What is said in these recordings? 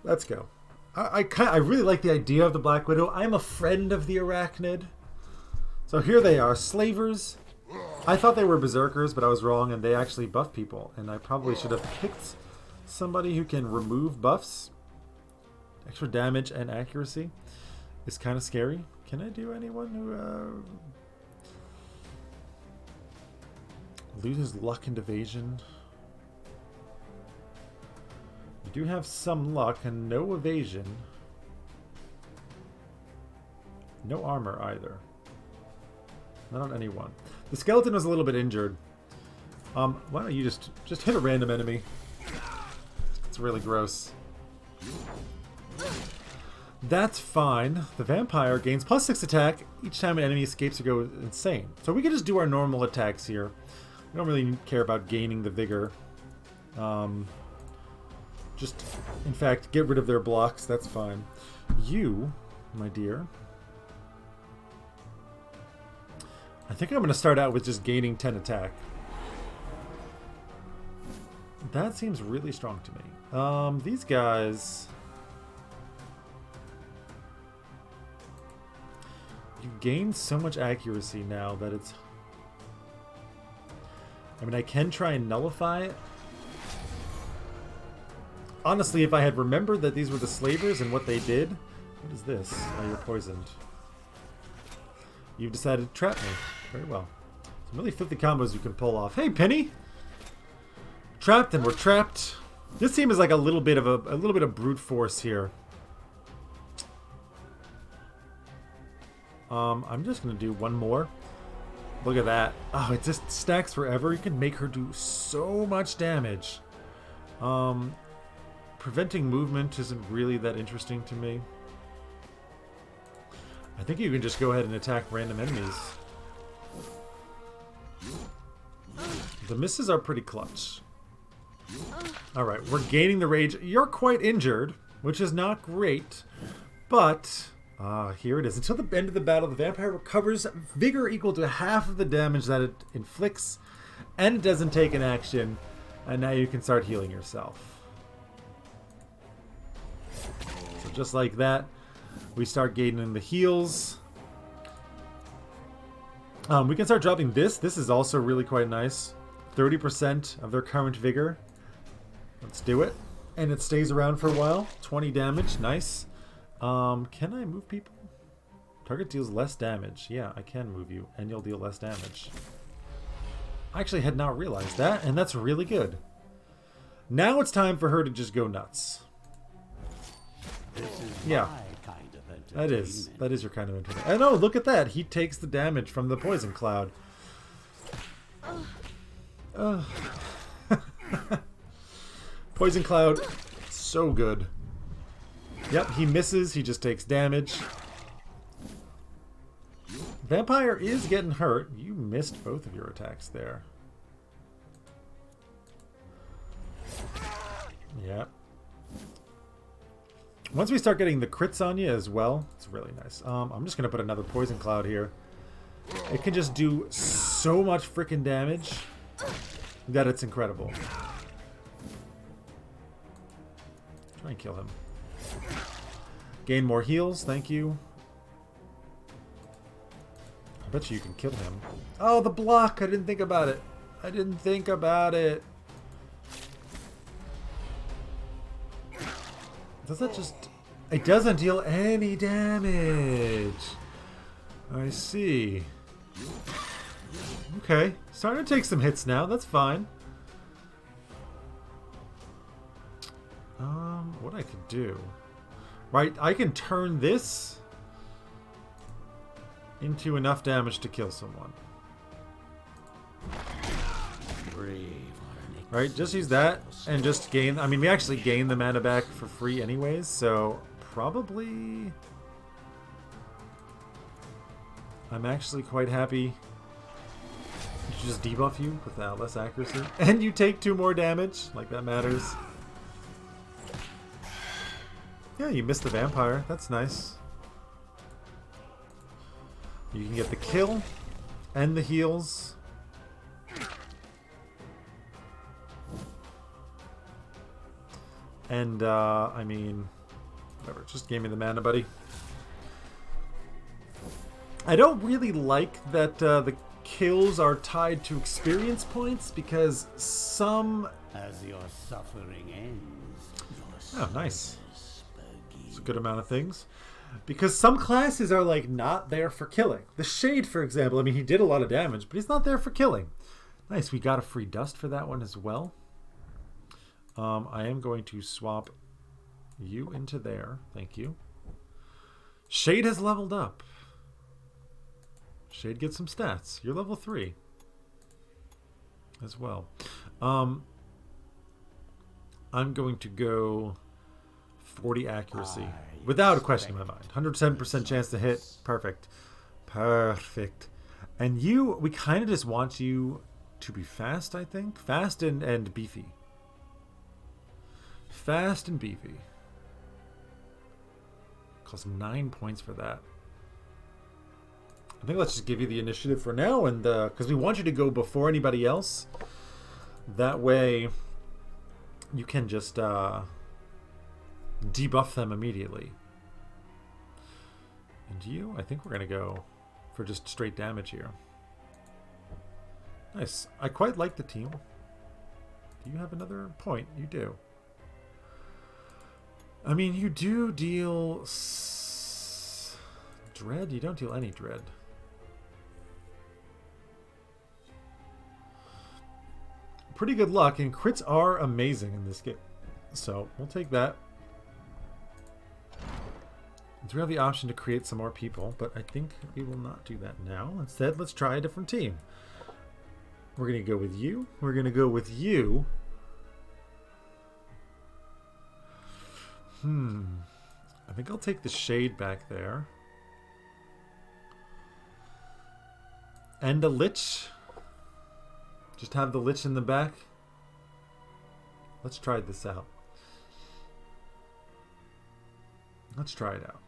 Let's go. I really like the idea of the Black Widow. I'm a friend of the Arachnid. So here they are, slavers. I thought they were berserkers, but I was wrong, and they actually buff people. And I probably should have picked somebody who can remove buffs. Extra damage and accuracy is kind of scary. Can I do anyone who loses luck and evasion? You do have some luck and no evasion. No armor either. Not on anyone. The skeleton was a little bit injured. Why don't you just hit a random enemy? It's really gross. That's fine. The vampire gains +6 attack each time an enemy escapes or goes insane. So we can just do our normal attacks here. We don't really care about gaining the vigor. Just, in fact, get rid of their blocks. That's fine. You, my dear. I think I'm going to start out with just gaining 10 attack. That seems really strong to me. These guys... You gain so much accuracy now that it's... I mean, I can try and nullify it. Honestly, if I had remembered that these were the slavers and what they did... What is this? Oh, you're poisoned. You've decided to trap me. Very well. Some really filthy combos you can pull off. Hey, Penny! Trapped and we're trapped. This team is like a little bit of brute force here. I'm just gonna do one more. Look at that. Oh, it just stacks forever. You can make her do so much damage. Preventing movement isn't really that interesting to me. I think you can just go ahead and attack random enemies. The misses are pretty clutch. Alright, we're gaining the rage. You're quite injured, which is not great. But, here it is. Until the end of the battle, the vampire recovers vigor equal to half of the damage that it inflicts. And it doesn't take an action. And now you can start healing yourself. So just like that, we start gaining the heals. We can start dropping this. This is also really quite nice. 30% of their current vigor. Let's do it. And it stays around for a while. 20 damage. Nice. Can I move people? Target deals less damage. Yeah, I can move you. And you'll deal less damage. I actually had not realized that. And that's really good. Now it's time for her to just go nuts. Yeah. That is your kind of entertainment. I know, look at that. He takes the damage from the poison cloud. Poison cloud, so good. Yep, he misses. He just takes damage. Vampire is getting hurt. You missed both of your attacks there. Yep. Once we start getting the crits on you as well, it's really nice. I'm just going to put another poison cloud here. It can just do so much freaking damage that it's incredible. Try and kill him. Gain more heals, thank you. I bet you can kill him. Oh, the block! I didn't think about it. I didn't think about it. Does that just... It doesn't deal any damage. I see. Okay. Starting to take some hits now. That's fine. What I could do... Right, I can turn this into enough damage to kill someone. Right, just use that and just gain... I mean, we actually gain the mana back for free anyways, so probably... I'm actually quite happy to just debuff you with less accuracy. And you take 2 more damage, like that matters. Yeah, you missed the vampire. That's nice. You can get the kill and the heals. And, I mean, whatever. Just give me the mana, buddy. I don't really like that the kills are tied to experience points, because some... As your suffering ends, Oh, nice. It's a good amount of things. Because some classes are, like, not there for killing. The Shade, for example, I mean, he did a lot of damage, but he's not there for killing. Nice, we got a free dust for that one as well. I am going to swap you into there. Thank you. Shade has leveled up. Shade gets some stats. You're level 3 as well. I'm going to go 40 accuracy. Without a question in my mind. 107% chance to hit. Perfect. Perfect. And you, we kind of just want you to be fast, I think. Fast and beefy. Fast and beefy. Cost 9 points for that. I think let's just give you the initiative for now, and because we want you to go before anybody else. That way you can just debuff them immediately. And you, I think we're going to go for just straight damage here. Nice. I quite like the team. Do you have another point? You do. I mean, you do deal dread. You don't deal any dread. Pretty good luck, and crits are amazing in this game. So, we'll take that. We have the option to create some more people, but I think we will not do that now. Instead, let's try a different team. We're going to go with you. We're going to go with you. I think I'll take the Shade back there. And a Lich. Just have the Lich in the back. Let's try this out. Let's try it out.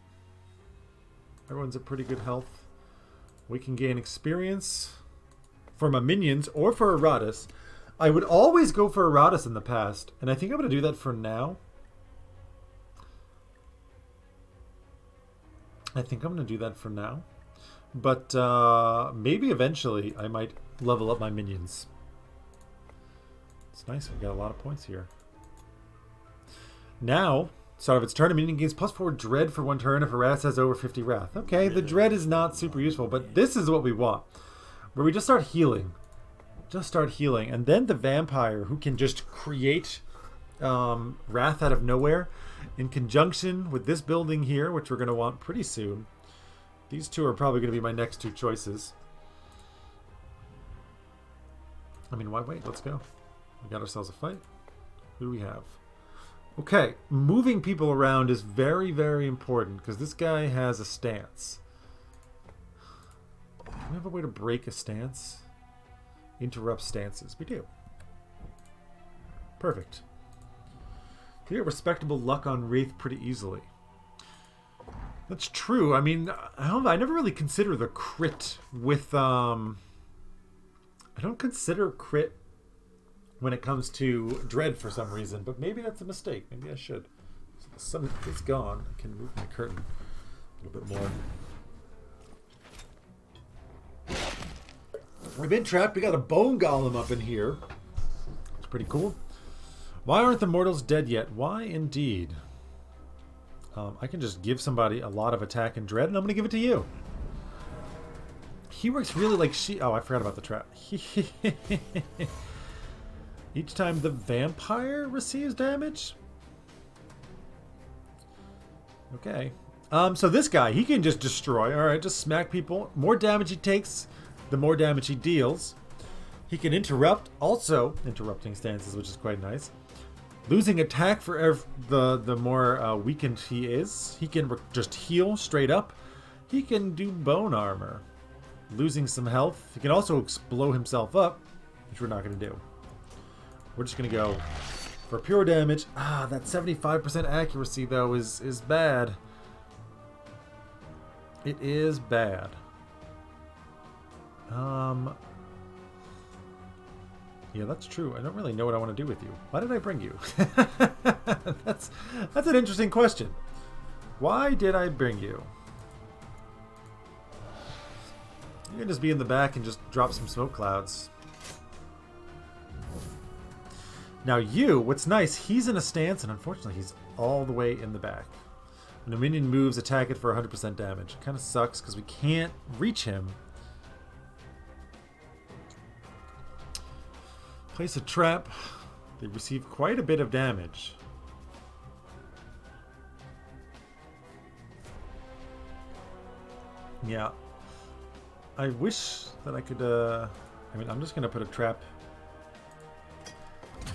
Everyone's at pretty good health. We can gain experience for my minions or for Iratus. I would always go for Iratus in the past, and I think I'm going to do that for now. But maybe eventually I might level up my minions. It's nice, we've got a lot of points here. Now, start of its turn, a minion gains +4 dread for 1 turn if Iratus has over 50 wrath. Okay, the dread is not super useful, but this is what we want. Where we just start healing. And then the vampire, who can just create wrath out of nowhere, in conjunction with this building here, which we're going to want pretty soon. These two are probably going to be my next 2 choices. I mean, why wait? Let's go. We got ourselves a fight. Who do we have? Okay, moving people around is very, very important, because this guy has a stance. Do we have a way to break a stance? Interrupt stances. We do. Perfect. We get respectable luck on Wraith pretty easily. That's true. I mean, I never really consider the crit with... I don't consider crit when it comes to dread for some reason, but maybe that's a mistake. Maybe I should. So the sun is gone. I can move my curtain a little bit more. We've been trapped. We got a bone golem up in here. It's pretty cool. Why aren't the mortals dead yet? Why indeed? I can just give somebody a lot of attack and dread, and I'm going to give it to you. He works really like she... Oh, I forgot about the trap. Each time the vampire receives damage? Okay. So this guy, he can just destroy. Alright, just smack people. More damage he takes, the more damage he deals. He can interrupt, also interrupting stances, which is quite nice. Losing attack for the more weakened he is. He can just heal straight up. He can do bone armor. Losing some health. He can also blow himself up, which we're not going to do. We're just going to go for pure damage. Ah, that 75% accuracy, though, is bad. It is bad. Yeah, that's true. I don't really know what I want to do with you. Why did I bring you? That's an interesting question. Why did I bring you? You can just be in the back and just drop some smoke clouds. Now you, what's nice, he's in a stance, and unfortunately he's all the way in the back. When a minion moves, attack it for 100% damage. It kind of sucks because we can't reach him. Place a trap. They receive quite a bit of damage. Yeah. I wish that I could, I mean, I'm just going to put a trap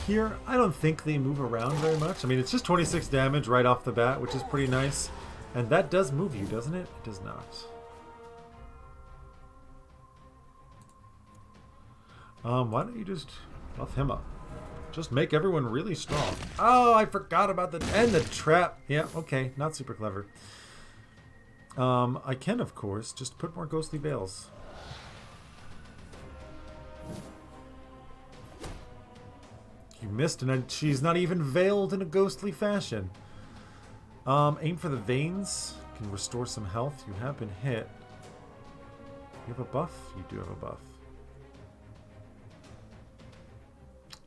here. I don't think they move around very much. I mean, it's just 26 damage right off the bat, which is pretty nice. And that does move you, doesn't it? It does not. Why don't you just buff him up? Just make everyone really strong. Oh, I forgot about the trap. Yeah, okay, not super clever. I can, of course, just put more ghostly veils. You missed, and she's not even veiled in a ghostly fashion. Aim for the veins. Can restore some health. You have been hit. You have a buff? You do have a buff.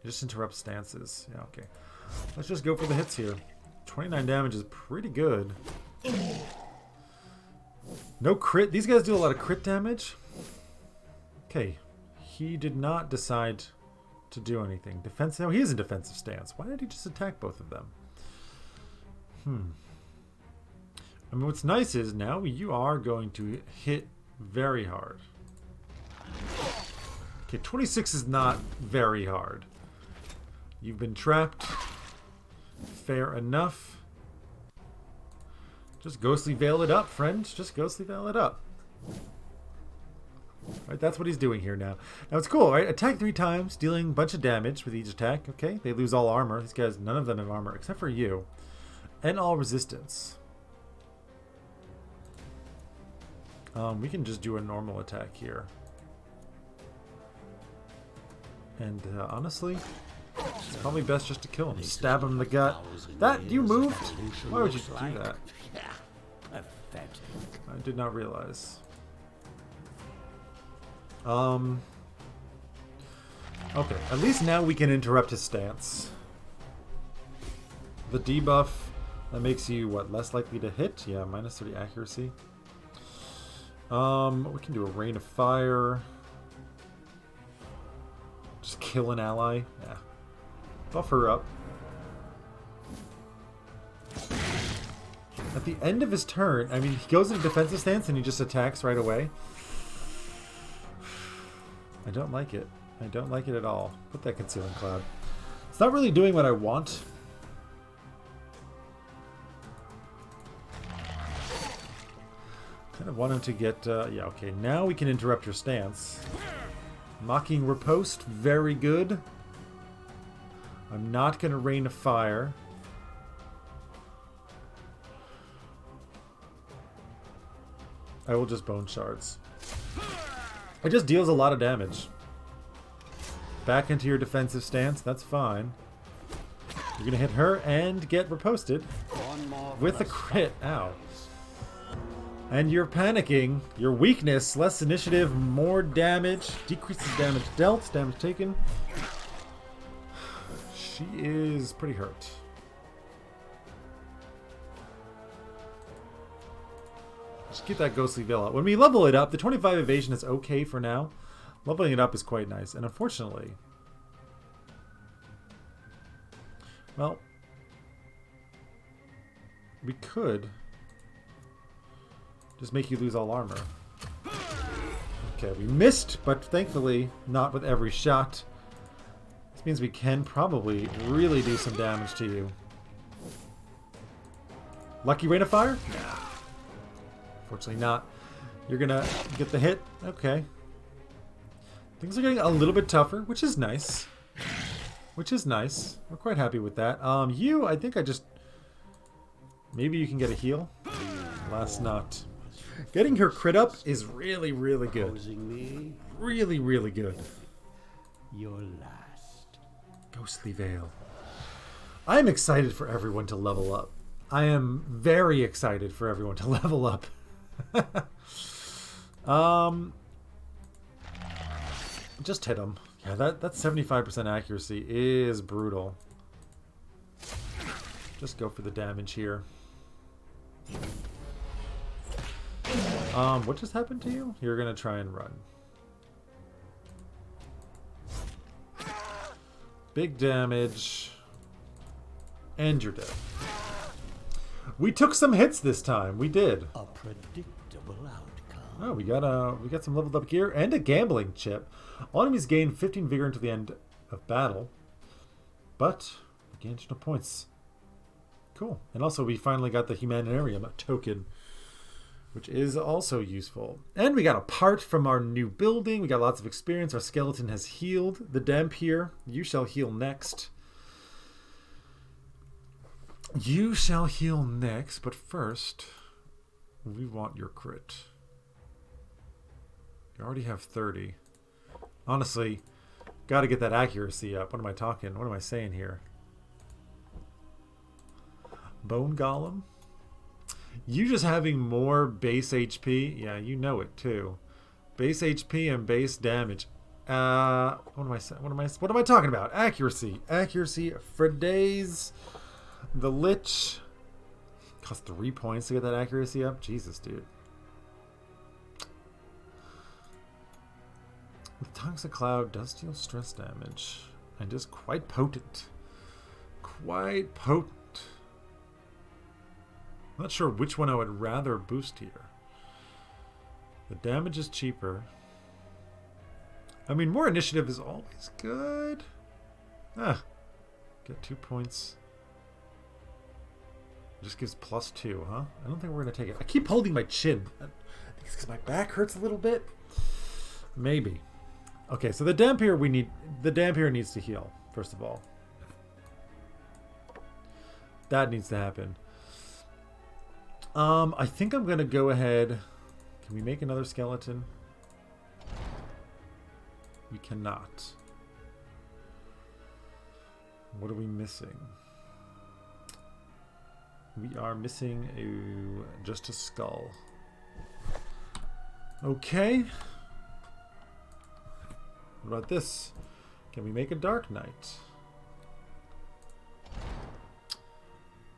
It just interrupts stances. Yeah, okay. Let's just go for the hits here. 29 damage is pretty good. No crit. These guys do a lot of crit damage. Okay. He did not decide to do anything. Defense. No, he is in defensive stance. Why did he just attack both of them? I mean, what's nice is now you are going to hit very hard. Okay, 26 is not very hard. You've been trapped. Fair enough. Just ghostly veil it up, friend. Just ghostly veil it up. Right, that's what he's doing here now. Now it's cool, right? Attack 3 times, dealing a bunch of damage with each attack. Okay, they lose all armor. These guys, none of them have armor except for you. And all resistance. We can just do a normal attack here. And honestly, it's probably best just to kill him. Stab him in the gut. That, you moved? Why would you do that? I did not realize. Okay, at least now we can interrupt his stance. The debuff, that makes you, what, less likely to hit? Yeah, minus 30 accuracy. We can do a rain of fire. Just kill an ally. Yeah. Buff her up. At the end of his turn, I mean, he goes into defensive stance and he just attacks right away. I don't like it. I don't like it at all. Put that concealing cloud. It's not really doing what I want. Kind of want him to get... yeah, okay. Now we can interrupt your stance. Mocking riposte. Very good. I'm not going to rain of fire. I will just bone shards. It just deals a lot of damage. Back into your defensive stance. That's fine. You're going to hit her and get riposted with a crit. Ow. And you're panicking. Your weakness, less initiative, more damage. Decreases damage dealt, damage taken. She is pretty hurt. Just get that ghostly veil out. When we level it up, the 25 evasion is okay for now. Leveling it up is quite nice. And unfortunately... well... we could... just make you lose all armor. Okay, we missed, but thankfully not with every shot. This means we can probably really do some damage to you. Lucky rain of fire? Nah. Unfortunately not. You're gonna get the hit. Okay. Things are getting a little bit tougher, which is nice. Which is nice. We're quite happy with that. You, I think I just... maybe you can get a heal. Last not. Getting her crit up is really, really good. Really, really good. Your last. Ghostly Veil. I'm excited for everyone to level up. I am very excited for everyone to level up. Just hit him. Yeah, that 75% accuracy is brutal. Just go for the damage here. What just happened to you? You're gonna try and run. Big damage. And you're dead. We took some hits this time. We did. A predictable outcome. Oh, we got some leveled up gear and a gambling chip. All enemies gain 15 vigor until the end of battle. But we gain additional points. Cool. And also we finally got the humanitarian token, which is also useful. And we got a part from our new building. We got lots of experience. Our skeleton has healed. The Dampier, you shall heal next. You shall heal next, but first, we want your crit. You already have 30. Honestly, got to get that accuracy up. What am I talking? What am I saying here? Bone Golem? You just having more base HP? Yeah, you know it too. Base HP and base damage. What am I talking about? Accuracy. Accuracy for days. The Lich costs 3 points to get that accuracy up. Jesus, dude. The Toxic Cloud does deal stress damage and is quite potent. Quite potent. I'm not sure which one I would rather boost here. The damage is cheaper. I mean, more initiative is always good. Get 2 points. Just gives +2, huh? I don't think we're going to take it. I keep holding my chin. I think it's because my back hurts a little bit. Maybe. Okay, so the Dampier needs to heal, first of all. That needs to happen. I think I'm going to go ahead. Can we make another skeleton? We cannot. What are we missing? We are missing just a skull. Okay. What about this? Can we make a Dark Knight?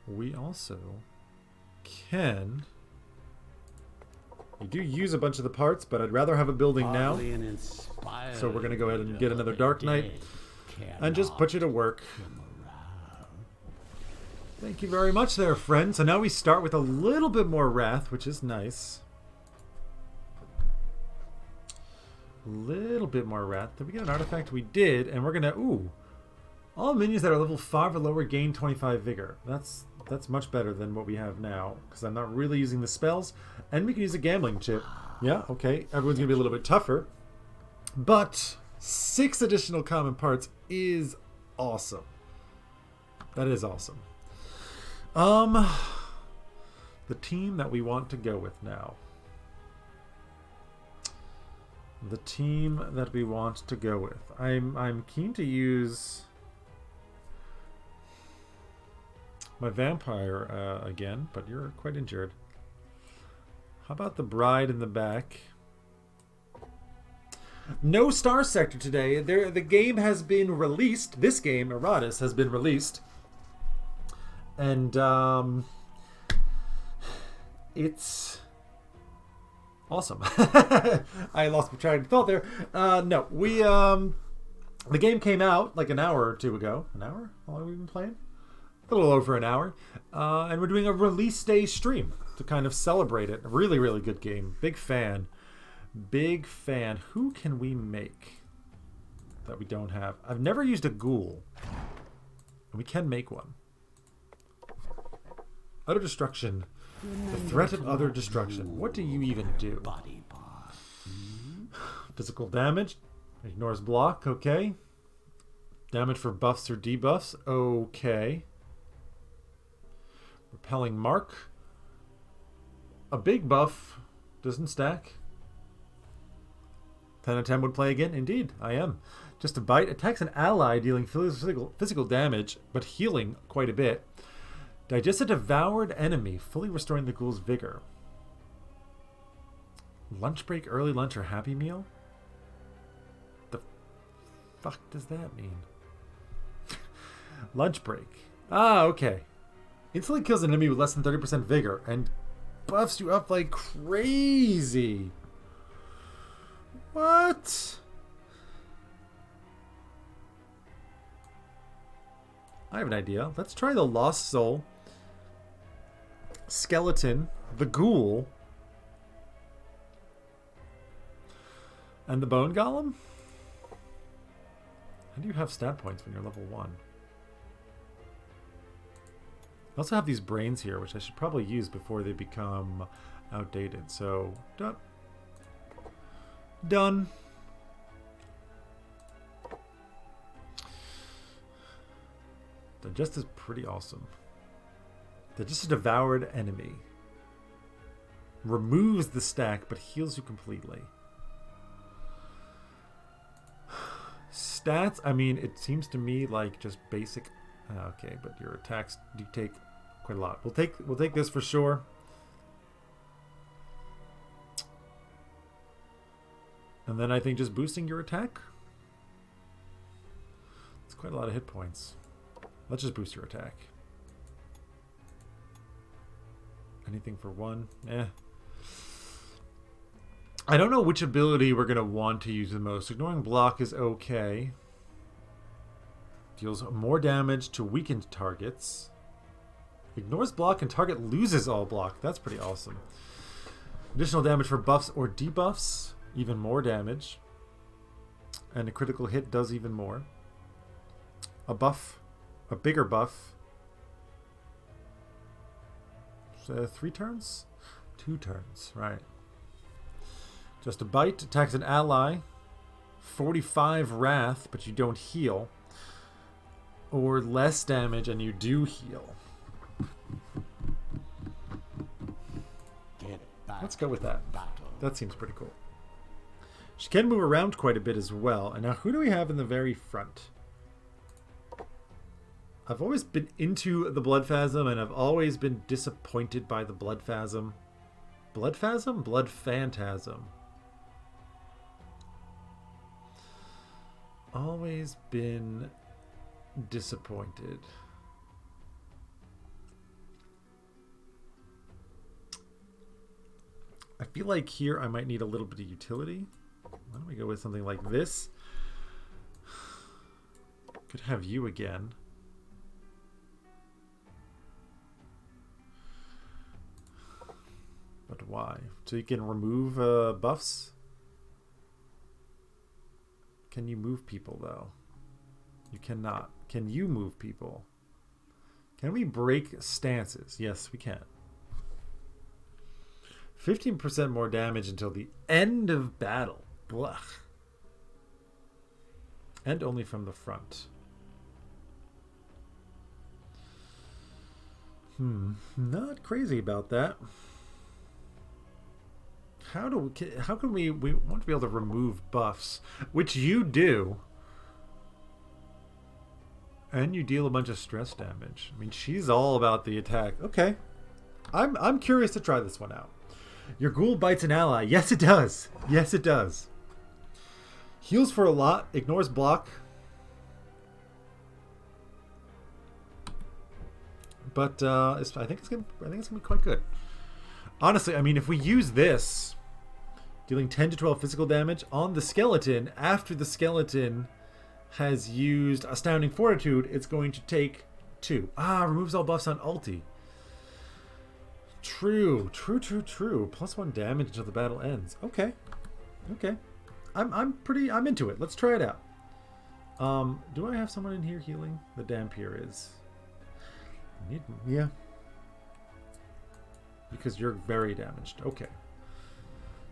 We also can. We do use a bunch of the parts, but I'd rather have a building now. So we're going to go ahead and get another Dark Knight and just put you to work. Thank you very much there, friend. So now we start with a little bit more wrath, which is nice. A little bit more wrath. Did we get an artifact? We did, and we're going to... Ooh. All minions that are level 5 or lower gain 25 vigor. That's much better than what we have now, because I'm not really using the spells. And we can use a gambling chip. Yeah, okay. Everyone's going to be a little bit tougher. But 6 additional common parts is awesome. That is awesome. The team that we want to go with now. The team that we want to go with. I'm keen to use my vampire again, but you're quite injured. How about the bride in the back? No Star Sector today. The game has been released. This game, Iratus, has been released. And it's awesome. I lost my train of thought there. No, we the game came out like an hour or two ago. An hour? How long have we been playing? A little over an hour. And we're doing a release day stream to kind of celebrate it. A really, really good game. Big fan. Big fan. Who can we make that we don't have? I've never used a ghoul. And we can make one. Utter destruction. The threat of utter destruction. What do you even do? Physical damage. Ignores block. Okay. Damage for buffs or debuffs. Okay. Repelling mark. A big buff. Doesn't stack. 10 out of 10 would play again. Indeed, I am. Just a bite. Attacks an ally, dealing physical damage, but healing quite a bit. Digest a devoured enemy, fully restoring the ghoul's vigor. Lunch break, early lunch, or happy meal? The fuck does that mean? Lunch break. Ah, okay. Instantly kills an enemy with less than 30% vigor and buffs you up like crazy. What? I have an idea. Let's try the Lost Soul, Skeleton, the Ghoul, and the Bone Golem? How do you have stat points when you're level 1? I also have these brains here, which I should probably use before they become outdated. So, done. Done. Digest is pretty awesome. Digest a devoured enemy. Removes the stack, but heals you completely. Stats, I mean, it seems to me like just basic. Okay, but your attacks do take quite a lot. We'll take this for sure. And then I think just boosting your attack. It's quite a lot of hit points. Let's just boost your attack. Anything for 1? Eh. I don't know which ability we're going to want to use the most. Ignoring block is okay. Deals more damage to weakened targets. Ignores block and target loses all block. That's pretty awesome. Additional damage for buffs or debuffs. Even more damage. And a critical hit does even more. A buff. A bigger buff. 3 turns? 2 turns, right. Just a bite. Attacks an ally. 45 wrath, but you don't heal. Or less damage and you do heal. Let's go with that. That seems pretty cool. She can move around quite a bit as well. And now who do we have in the very front? I've always been into the Blood Phasm, and I've always been disappointed by the Blood Phasm. Blood Phasm? Blood Phantasm. Always been disappointed. I feel like here I might need a little bit of utility. Why don't we go with something like this? Could have you again. But why? So you can remove buffs? Can you move people, though? You cannot. Can you move people? Can we break stances? Yes, we can. 15% more damage until the end of battle. Blah. And only from the front. Not crazy about that. How can we want to be able to remove buffs, which you do, and you deal a bunch of stress damage. I mean, she's all about the attack. Okay, I'm curious to try this one out. Your ghoul bites an ally. Yes, it does. Yes, it does. Heals for a lot. Ignores block. But I think it's gonna be quite good. Honestly, I mean, if we use this, dealing 10 to 12 physical damage on the skeleton, after the skeleton has used Astounding Fortitude, it's going to take 2. Removes all buffs on ulti. True. +1 damage until the battle ends. Okay. I'm into it. Let's try it out. Do I have someone in here healing? The Dampier is. Yeah. Because you're very damaged. Okay.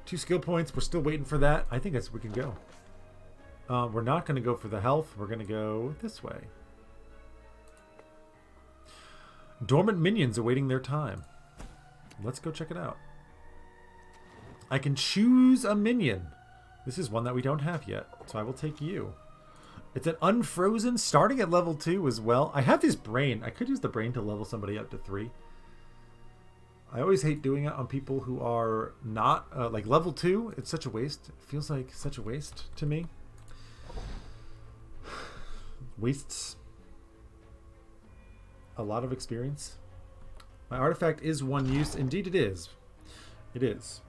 2 skill points. We're still waiting for that. I think we can go. We're not going to go for the health. We're going to go this way. Dormant minions awaiting their time. Let's go check it out. I can choose a minion. This is one that we don't have yet, so I will take you. It's an unfrozen, starting at level 2 as well. I have this brain. I could use the brain to level somebody up to 3. I always hate doing it on people who are not, like level 2. It's such a waste. It feels like such a waste to me. Wastes a lot of experience. My artifact is one use. Indeed it is. It is.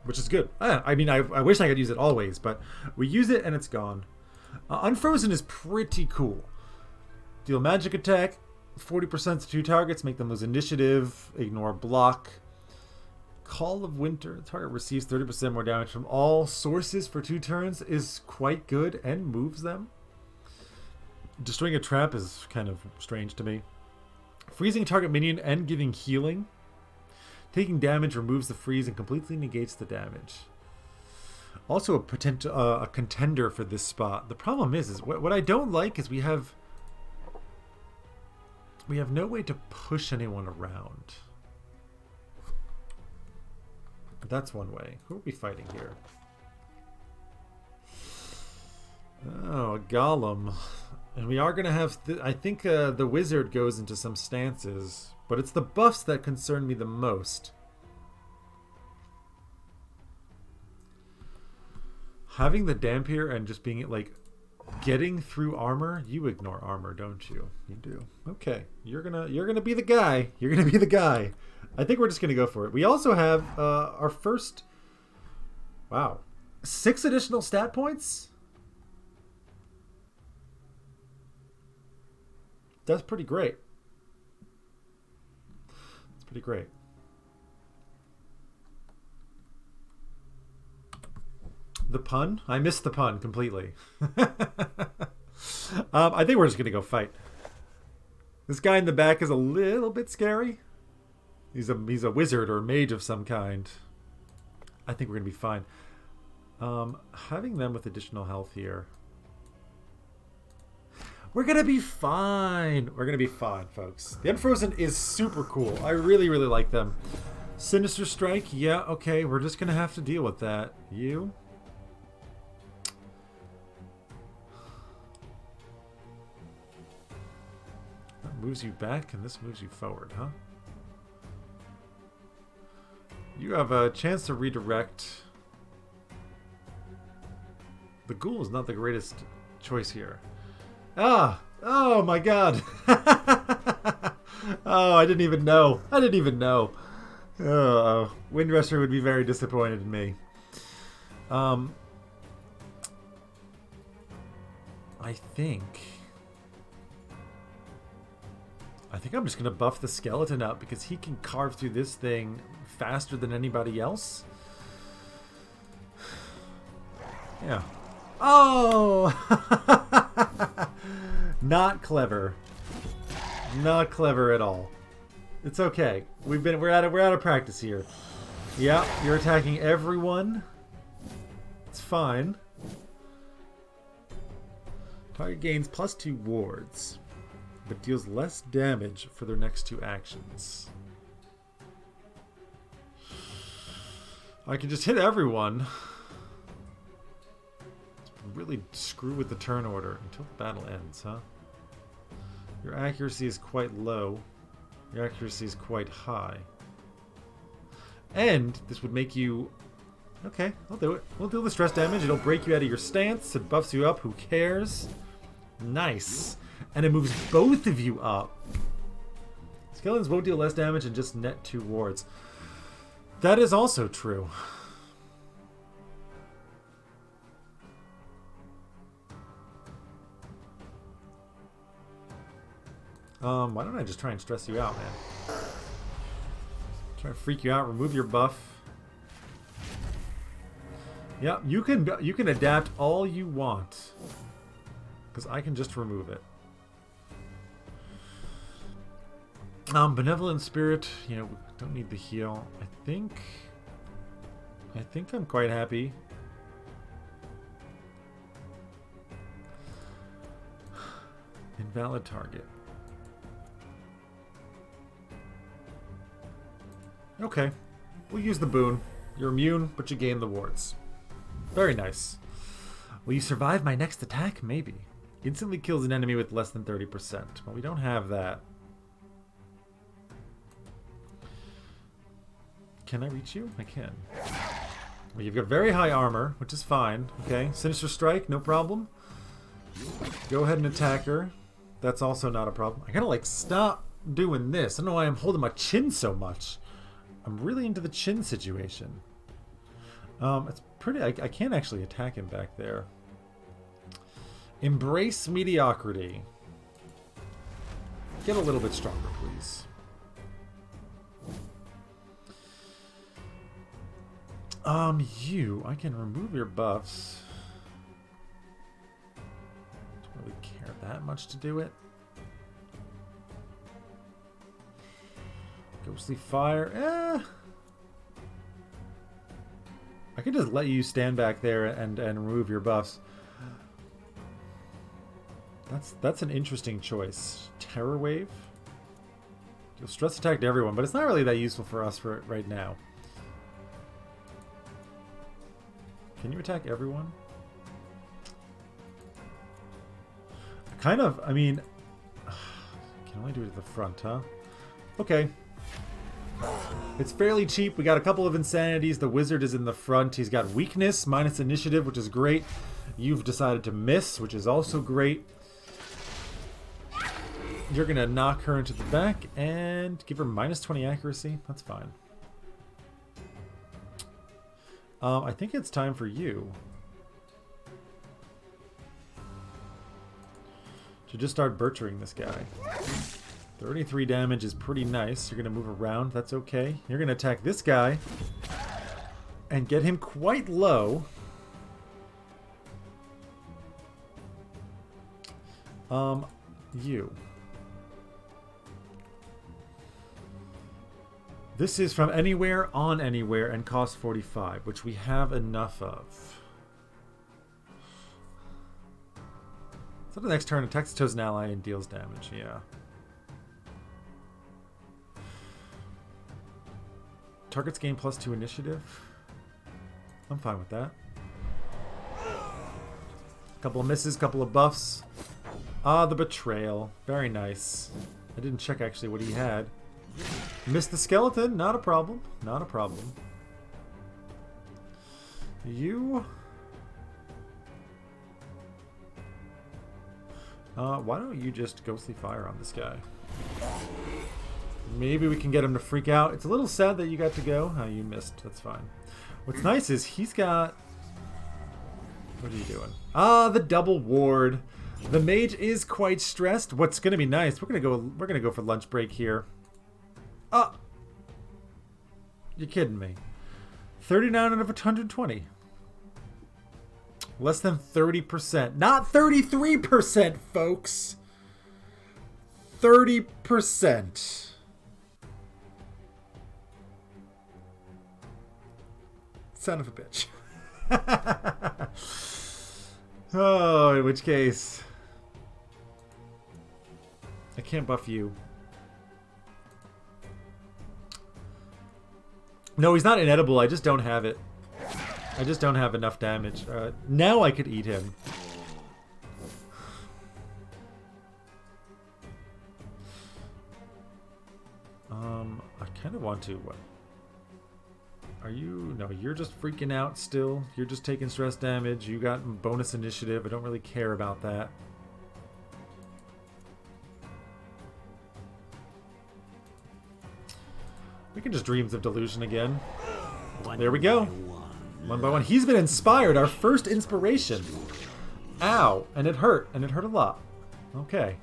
Which is good. I mean, I wish I could use it always, but we use it and it's gone. Unfrozen is pretty cool. Deal magic attack, 40% to 2 targets, make them lose initiative, ignore block. Call of Winter, the target receives 30% more damage from all sources for 2 turns, is quite good and moves them. Destroying a trap is kind of strange to me. Freezing a target minion and giving healing. Taking damage removes the freeze and completely negates the damage. Also a contender for this spot. The problem is what I don't like is we have no way to push anyone around. That's one way. Who are we fighting here? Oh, a golem. And we are going to have... I think the wizard goes into some stances. But it's the buffs that concern me the most. Having the Dampier and just being like... Getting through armor. You ignore armor, don't you? You do. Okay. You're gonna be the guy. You're gonna be the guy. I think we're just gonna go for it. We also have our first... Wow. 6 additional stat points? That's pretty great. That's pretty great. The pun? I missed the pun completely. I think we're just going to go fight. This guy in the back is a little bit scary. He's a wizard or a mage of some kind. I think we're going to be fine. Having them with additional health here. We're going to be fine. We're going to be fine, folks. The Unfrozen is super cool. I really, really like them. Sinister Strike. Yeah, okay. We're just going to have to deal with that. You? That moves you back, and this moves you forward, huh? You have a chance to redirect. The ghoul is not the greatest choice here. Ah! Oh my god! Oh, I didn't even know. I didn't even know. Oh, Windrusher would be very disappointed in me. I think I'm just going to buff the skeleton up because he can carve through this thing faster than anybody else. Yeah. Oh! Not clever. Not clever at all. It's okay. We're out of practice here. Yeah, you're attacking everyone. It's fine. Target gains +2 wards, but deals less damage for their next 2 actions. I can just hit everyone. Really screw with the turn order until the battle ends, huh? Your accuracy is quite low. Your accuracy is quite high. And this would make you... Okay, I'll do it. We'll deal the stress damage. It'll break you out of your stance. It buffs you up. Who cares? Nice. And it moves both of you up. Skeletons won't deal less damage and just net 2 wards. That is also true. Why don't I just try and stress you out, man? Try to freak you out, remove your buff. Yeah, you can adapt all you want. Because I can just remove it. Benevolent Spirit, you know, we don't need the heal. I think I'm quite happy. Invalid target. Okay, we'll use the boon. You're immune, but you gain the wards. Very nice. Will you survive my next attack? Maybe. Instantly kills an enemy with less than 30%. Well, we don't have that. Can I reach you? I can. Well, you've got very high armor, which is fine. Okay, Sinister Strike, no problem. Go ahead and attack her. That's also not a problem. I gotta, like, stop doing this. I don't know why I'm holding my chin so much. I'm really into the chin situation. It's pretty... I can't actually attack him back there. Embrace mediocrity. Get a little bit stronger, please. I can remove your buffs. Don't really care that much to do it. Ghostly Fire, I could just let you stand back there and remove your buffs. That's an interesting choice. Terror Wave? You'll stress attack to everyone, but it's not really that useful for us right now. Can you attack everyone? I mean... Can only do it at the front, huh? Okay. It's fairly cheap. We got a couple of insanities. The wizard is in the front. He's got weakness, minus initiative, which is great. You've decided to miss, which is also great. You're going to knock her into the back and give her minus 20 accuracy. That's fine. I think it's time for you to just start butchering this guy. 33 damage is pretty nice. You're going to move around. That's okay. You're going to attack this guy and get him quite low. You. This is from anywhere, on anywhere, and costs 45, which we have enough of. So the next turn, attacks an ally and deals damage. Yeah. Targets gain +2 initiative. I'm fine with that. Couple of misses, couple of buffs. Ah, the betrayal. Very nice. I didn't check actually what he had. Missed the skeleton. Not a problem. Not a problem. You... why don't you just Ghostly Fire on this guy? Maybe we can get him to freak out. It's a little sad that you got to go. Oh, you missed. That's fine. What's nice is he's got... What are you doing? Ah, the double ward. The mage is quite stressed. What's gonna be nice? We're gonna go for lunch break here. Oh, you're kidding me. 39 out of 120. Less than 30%. Not 33%, folks. 30%. Son of a bitch. Oh, in which case... I can't buff you. No, he's not inedible. I just don't have it. I just don't have enough damage. Now I could eat him. I kind of want to... What? Are you... No, you're just freaking out still. You're just taking stress damage. You got bonus initiative. I don't really care about that. We can just Dreams of Delusion again. There we go. One by one. He's been inspired. Our first inspiration. Ow. And it hurt. And it hurt a lot. Okay.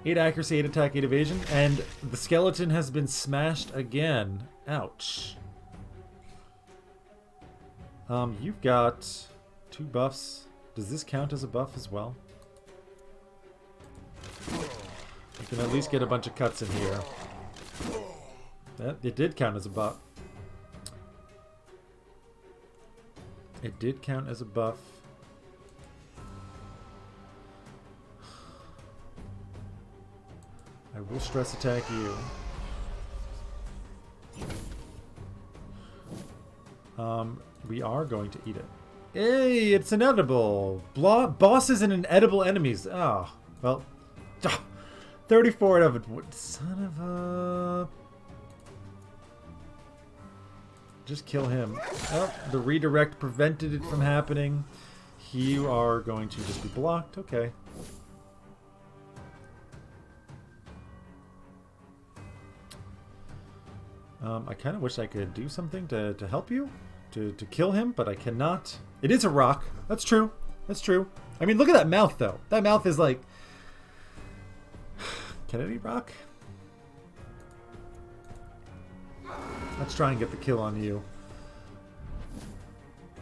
8 accuracy, 8 attack, 8 evasion. And the skeleton has been smashed again. Ouch. You've got 2 buffs. Does this count as a buff as well? You can at least get a bunch of cuts in here. It did count as a buff. It did count as a buff. I will stress attack you. We are going to eat it. Hey, it's an edible. Bosses and inedible enemies. Oh, well. 34 of it. What son of a... Just kill him. Oh, the redirect prevented it from happening. You are going to just be blocked. Okay. I kind of wish I could do something to help you. To kill him, but I cannot. It is a rock. That's true. That's true. I mean, look at that mouth, though. That mouth is like... Can it eat rock? Let's try and get the kill on you.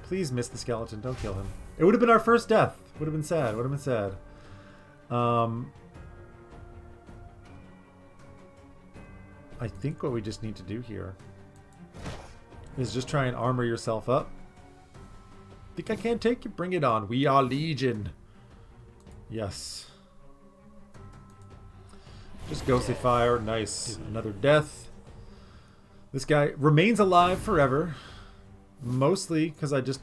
Please miss the skeleton. Don't kill him. It would have been our first death. Would have been sad. Would have been sad. I think what we just need to do here is just try and armor yourself up. Think I can't take you? Bring it on. We are Legion. Yes. Just ghostly fire. Nice. Another death. This guy remains alive forever. Mostly because I just...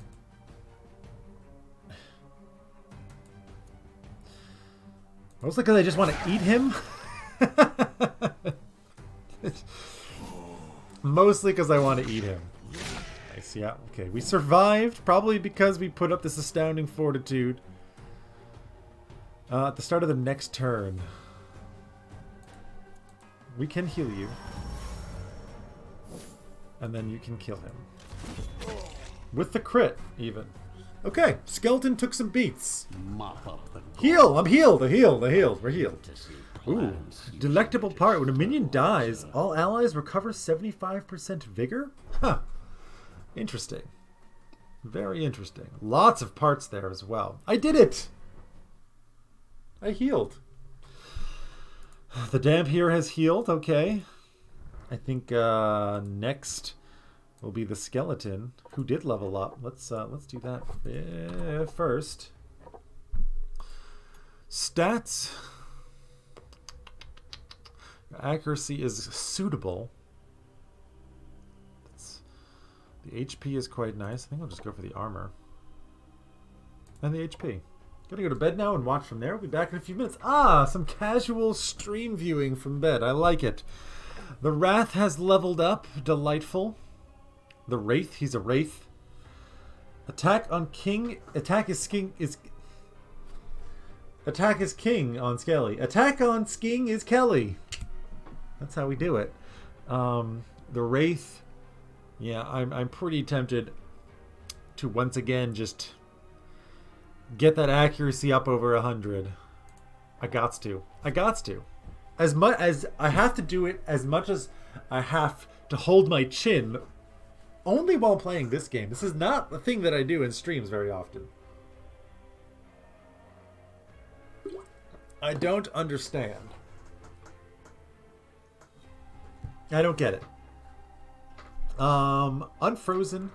Mostly because I just want to eat him. Mostly because I want to eat him. Nice, yeah. Okay, we survived. Probably because we put up this astounding fortitude. At the start of the next turn. We can heal you. And then you can kill him. With the crit, even. Okay, skeleton took some beats. Heal! I'm healed! I healed! I healed! We're healed. Ooh. Delectable part. When a minion dies, all allies recover 75% vigor? Huh. Interesting. Very interesting. Lots of parts there as well. I did it! I healed. The damp here has healed. Okay. I think next will be the skeleton, who did level up. Let's do that first. Stats. Accuracy is suitable. The HP is quite nice. I think I'll just go for the armor. And the HP. Gonna go to bed now and watch from there. We'll be back in a few minutes. Ah, some casual stream viewing from bed. I like it. The Wrath has leveled up. Delightful. The Wraith. He's a Wraith. Attack on King. Attack is king is... Attack is king on Skelly. Attack on Sking is Kelly. That's how we do it. The Wraith. Yeah, I'm pretty tempted to once again just get that accuracy up over 100. I gots to. As much as I have to do it, as much as I have to hold my chin, only while playing this game. This is not a thing that I do in streams very often. I don't understand. I don't get it. Unfrozen.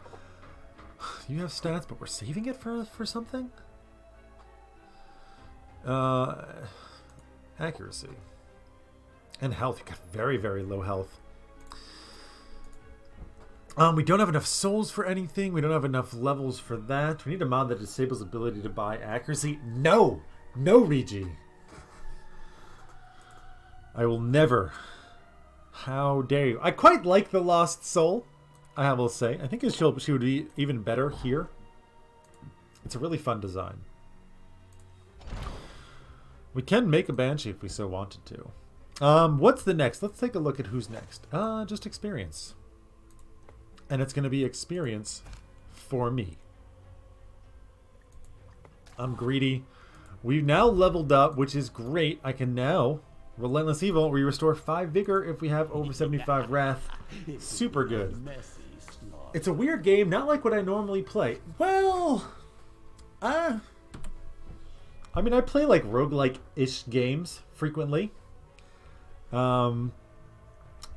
You have stats, but we're saving it for something? Accuracy. And health. You got very, very low health. We don't have enough souls for anything. We don't have enough levels for that. We need a mod that disables ability to buy accuracy. No! No, Regi. I will never. How dare you? I quite like the Lost Soul, I will say. I think she would be even better here. It's a really fun design. We can make a Banshee if we so wanted to. What's the next? Let's take a look at who's next. Just experience. And it's going to be experience for me. I'm greedy. We've now leveled up, which is great. I can now... Relentless Evil, we restore 5 vigor if we have over 75 wrath. Super good. It's a weird game, not like what I normally play. Well, I mean, I play like roguelike-ish games frequently. And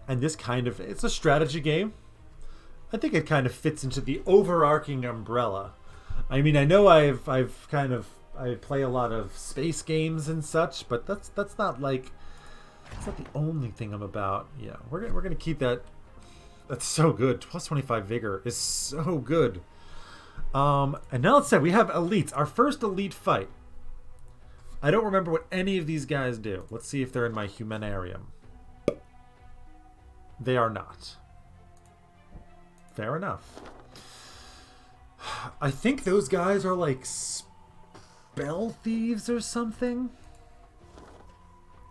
this kind of, it's a strategy game. I think it kind of fits into the overarching umbrella. I mean, I know I play a lot of space games and such, but that's not like... It's not the only thing I'm about. Yeah, we're gonna keep that That's so good. Plus 25 vigor is so good. And now let's say we have elites. Our first elite fight. I don't remember what any of these guys do. Let's see if they're in my humanarium. They are not. Fair enough. I think those guys are like spell thieves or something.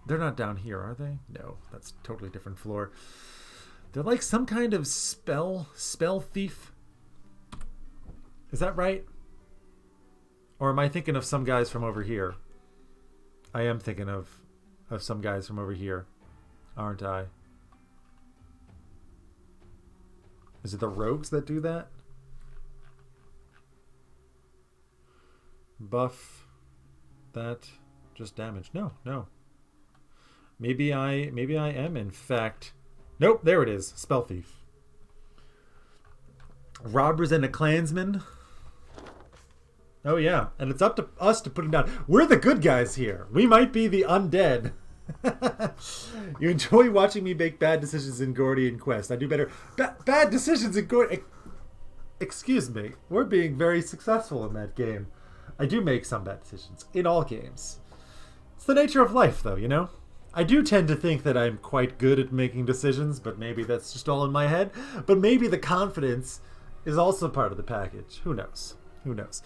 They're not down here, are they? No, that's a totally different floor. They're like some kind of spell thief. Is that right? Or am I thinking of some guys from over here? I am thinking of some guys from over here, aren't I? Is it the rogues that do that? Buff that just damage. No. Maybe I am in fact. Nope, there it is. Spell thief. Robbers and a clansman. Oh yeah, and it's up to us to put him down. We're the good guys here. We might be the undead. You enjoy watching me make bad decisions in Gordian Quest. I do better. Bad decisions in Gordian. Excuse me. We're being very successful in that game. I do make some bad decisions in all games. It's the nature of life, though, you know? I do tend to think that I'm quite good at making decisions, but maybe that's just all in my head. But maybe the confidence is also part of the package. Who knows? Who knows?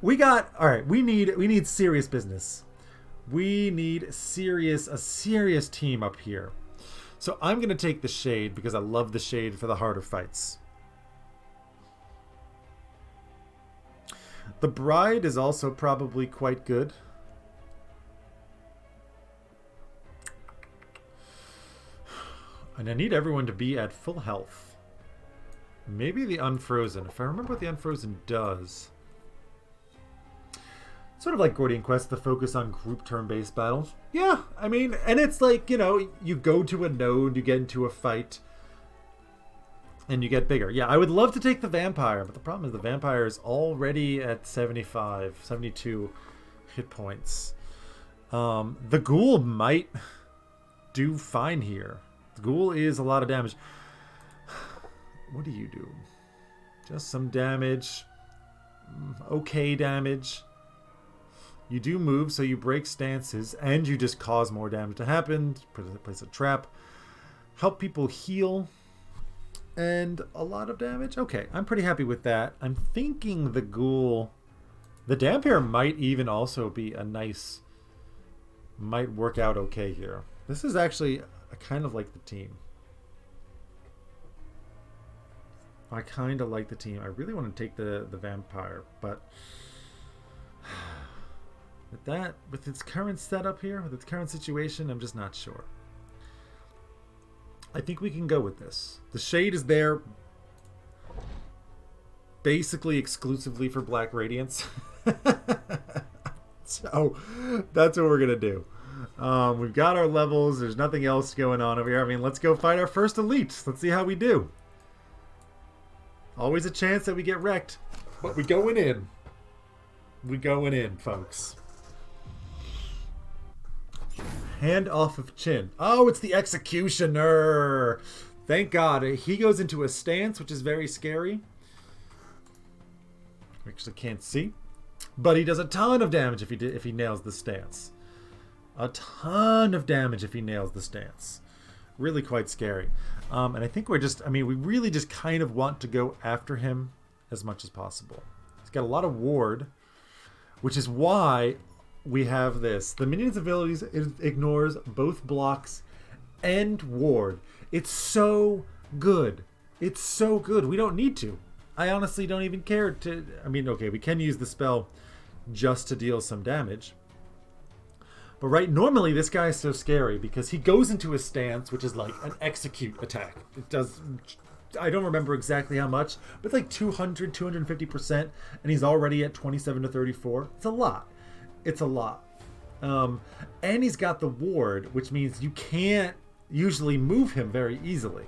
We need serious business. We need a serious team up here. So I'm going to take the Shade because I love the Shade for the harder fights. The Bride is also probably quite good. And I need everyone to be at full health. Maybe the Unfrozen. If I remember what the Unfrozen does. Sort of like Gordian Quest, the focus on group turn-based battles. Yeah, I mean, and it's like, you know, you go to a node, you get into a fight, and you get bigger. Yeah, I would love to take the Vampire, but the problem is the Vampire is already at 75, 72 hit points. The Ghoul might do fine here. The Ghoul is a lot of damage. What do you do? Just some damage. Okay damage. You do move, so you break stances, and you just cause more damage to happen. Place a trap. Help people heal. And a lot of damage. Okay, I'm pretty happy with that. I'm thinking the Ghoul... The Dampier might even also be a nice... Might work out okay here. This is actually... I kind of like the team. I kind of like the team. I really want to take the Vampire, but... With its current setup here, with its current situation, I'm just not sure. I think we can go with this. The Shade is there basically exclusively for Black Radiance. So that's what we're going to do. We've got our levels. There's nothing else going on over here. I mean, let's go fight our first elite. Let's see how we do. Always a chance that we get wrecked. But we going in. We going in, folks. Hand off of Chin. Oh, it's the Executioner. Thank God. He goes into a stance, which is very scary. Actually can't see. But he does a ton of damage if he nails the stance. A ton of damage if he nails the stance. Really quite scary. And I think we really just kind of want to go after him as much as possible. He's got a lot of ward, which is why we have this. The minion's abilities ignores both blocks and ward. It's so good. It's so good. We don't need to. I honestly don't even care to... I mean, okay, we can use the spell just to deal some damage. But normally this guy is so scary because he goes into a stance, which is like an execute attack. It does... I don't remember exactly how much, but it's like 200, 250%, and he's already at 27 to 34. It's a lot. It's a lot. And he's got the ward, which means you can't usually move him very easily.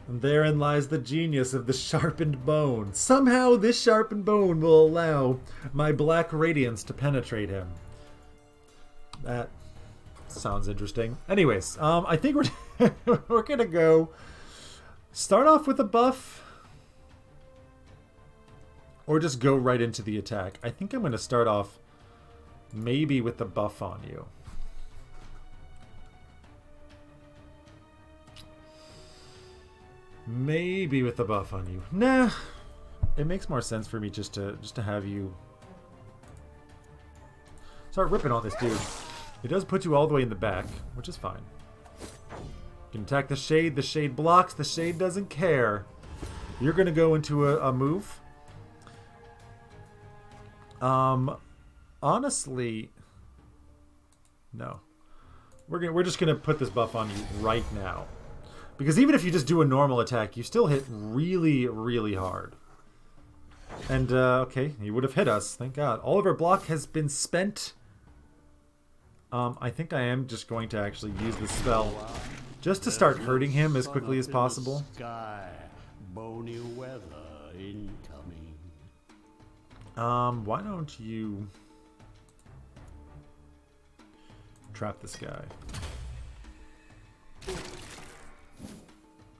And therein lies the genius of the sharpened bone. Somehow this sharpened bone will allow my Black Radiance to penetrate him. Sounds interesting. Anyways, I think we're we're gonna go start off with a buff, or just go right into the attack. I think I'm gonna start off maybe with the buff on you. Maybe with the buff on you. Nah, it makes more sense for me just to have you start ripping on this dude. It does put you all the way in the back, which is fine. You can attack the Shade. The Shade blocks. The Shade doesn't care. You're going to go into a move. Honestly, no. We're just going to put this buff on you right now. Because even if you just do a normal attack, you still hit really, really hard. And, okay, he would have hit us. Thank God. All of our block has been spent. I think I am just going to actually use the spell just to start hurting him as quickly as possible. Sky, bony weather incoming. Why don't you trap this guy?